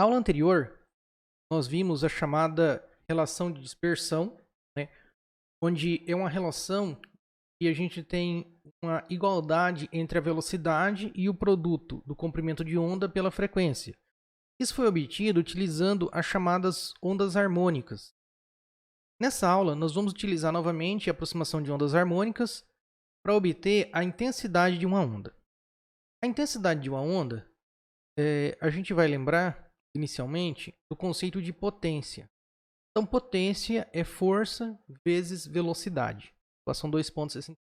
aula anterior, nós vimos a chamada relação de dispersão, né, onde é uma relação que a gente tem uma igualdade entre a velocidade e o produto do comprimento de onda pela frequência. Isso foi obtido utilizando as chamadas ondas harmônicas. Nessa aula, nós vamos utilizar novamente a aproximação de ondas harmônicas para obter a intensidade de uma onda. A intensidade de uma onda, a gente vai lembrar, inicialmente, do conceito de potência. Então, potência é força vezes velocidade. Equação 2.60.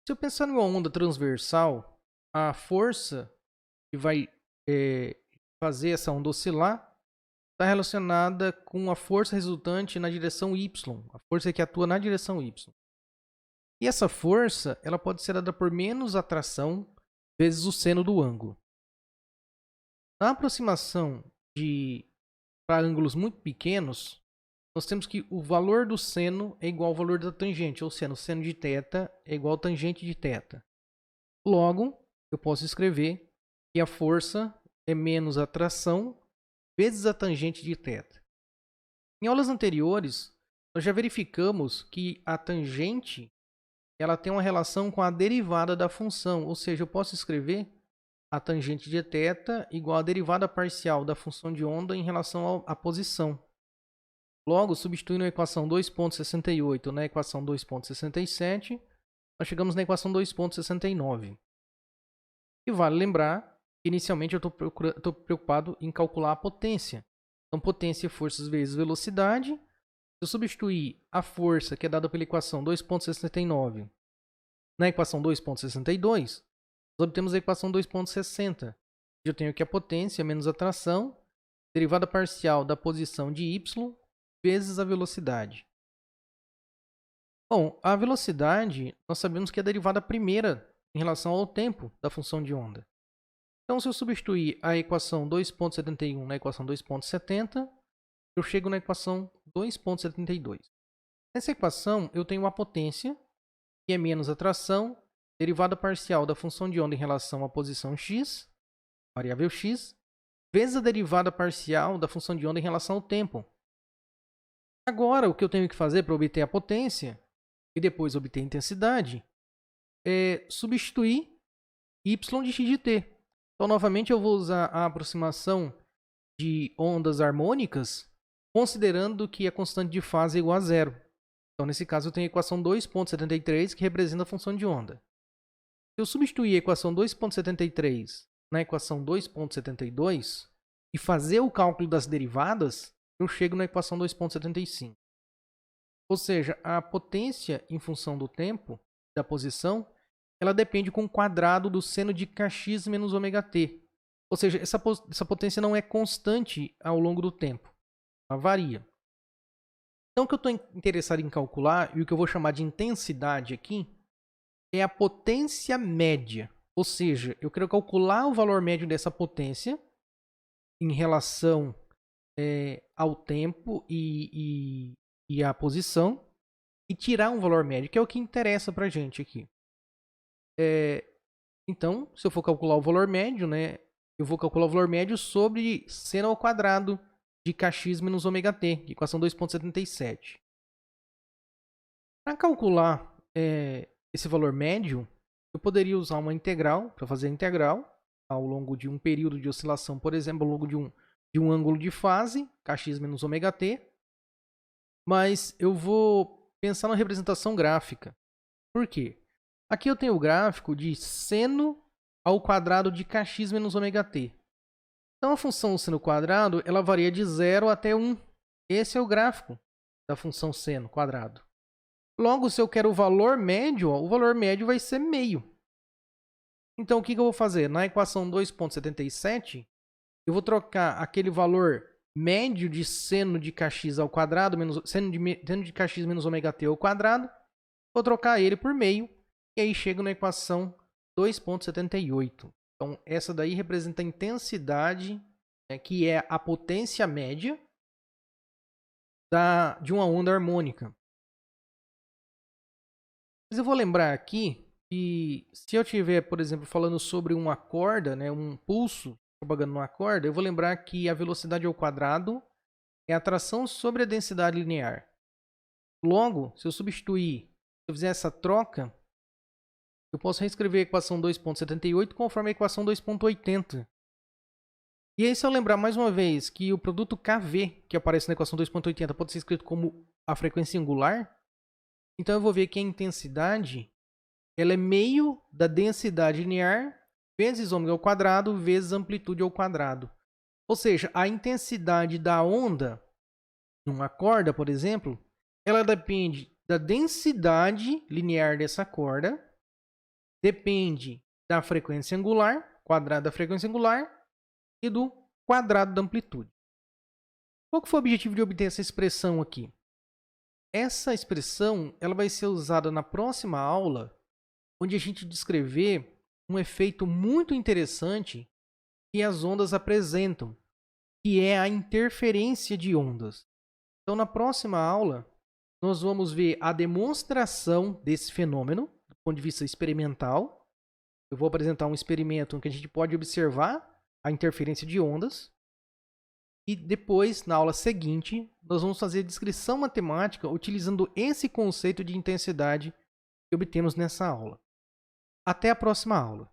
Se eu pensar numa onda transversal, a força que vai fazer essa onda oscilar está relacionada com a força resultante na direção y, a força que atua na direção y. E essa força ela pode ser dada por menos atração vezes o seno do ângulo. Na aproximação para ângulos muito pequenos, nós temos que o valor do seno é igual ao valor da tangente, ou seja, o seno de θ é igual ao tangente de θ. Logo, eu posso escrever que a força é menos a atração vezes a tangente de θ. Em aulas anteriores, nós já verificamos que a tangente ela tem uma relação com a derivada da função, ou seja, eu posso escrever a tangente de θ igual à derivada parcial da função de onda em relação à posição. Logo, substituindo a equação 2.68 na equação 2.67, nós chegamos na equação 2.69. E vale lembrar que inicialmente eu estou preocupado em calcular a potência. Então, potência é forças vezes velocidade. Se eu substituir a força que é dada pela equação 2.69 na equação 2.62, nós obtemos a equação 2.60. Eu tenho que a potência menos a tração, derivada parcial da posição de y vezes a velocidade. Bom, a velocidade nós sabemos que é a derivada primeira em relação ao tempo da função de onda. Então, se eu substituir a equação 2.71 na equação 2.70, eu chego na equação 2.72. Nessa equação, eu tenho a potência, que é menos a tração, derivada parcial da função de onda em relação à posição x, variável x, vezes a derivada parcial da função de onda em relação ao tempo. Agora, o que eu tenho que fazer para obter a potência e depois obter a intensidade é substituir y de x de t. Então, novamente, eu vou usar a aproximação de ondas harmônicas, considerando que a constante de fase é igual a zero. Então, nesse caso, eu tenho a equação 2.73, que representa a função de onda. Se eu substituir a equação 2.73 na equação 2.72 e fazer o cálculo das derivadas, eu chego na equação 2.75. Ou seja, a potência em função do tempo, da posição, ela depende com o quadrado do seno de kx menos ωt. Ou seja, essa potência não é constante ao longo do tempo. Ela varia. Então, o que eu estou interessado em calcular, e o que eu vou chamar de intensidade aqui, é a potência média. Ou seja, eu quero calcular o valor médio dessa potência em relação ao tempo e à posição e tirar um valor médio, que é o que interessa para a gente aqui. Então, se eu for calcular o valor médio, né, eu vou calcular o valor médio sobre seno ao quadrado de kx menos ωt, equação 2.77. Para calcular esse valor médio, eu poderia usar uma integral, para fazer a integral, ao longo de um período de oscilação, por exemplo, ao longo de um ângulo de fase, kx menos ωt, mas eu vou pensar na representação gráfica. Por quê? Aqui eu tenho o gráfico de seno ao quadrado de kx menos ωt. Então, a função seno quadrado ela varia de 0 até 1. Esse é o gráfico da função seno quadrado. Logo, se eu quero o valor médio, o valor médio vai ser meio. Então, o que eu vou fazer? Na equação 2.77, eu vou trocar aquele valor médio de seno de kx ao quadrado, menos seno de kx menos ωt ao quadrado, vou trocar ele por meio, e aí chego na equação 2.78. Então, essa daí representa a intensidade, que é a potência média de uma onda harmônica. Mas eu vou lembrar aqui que se eu estiver, por exemplo, falando sobre uma corda, né, um pulso, propagando numa corda, eu vou lembrar que a velocidade ao quadrado é a tração sobre a densidade linear. Logo, se eu substituir, se eu fizer essa troca, eu posso reescrever a equação 2,78 conforme a equação 2,80. E aí, se eu lembrar mais uma vez que o produto KV, que aparece na equação 2,80, pode ser escrito como a frequência angular, então eu vou ver que a intensidade ela é meio da densidade linear vezes ômega ao quadrado vezes amplitude ao quadrado. Ou seja, a intensidade da onda numa corda, por exemplo, ela depende da densidade linear dessa corda, depende da frequência angular, quadrado da frequência angular, e do quadrado da amplitude. Qual que foi o objetivo de obter essa expressão aqui? Essa expressão ela vai ser usada na próxima aula, onde a gente descrever um efeito muito interessante que as ondas apresentam, que é a interferência de ondas. Então, na próxima aula, nós vamos ver a demonstração desse fenômeno, do ponto de vista experimental. Eu vou apresentar um experimento em que a gente pode observar a interferência de ondas. E depois, na aula seguinte, nós vamos fazer a descrição matemática utilizando esse conceito de intensidade que obtemos nessa aula. Até a próxima aula.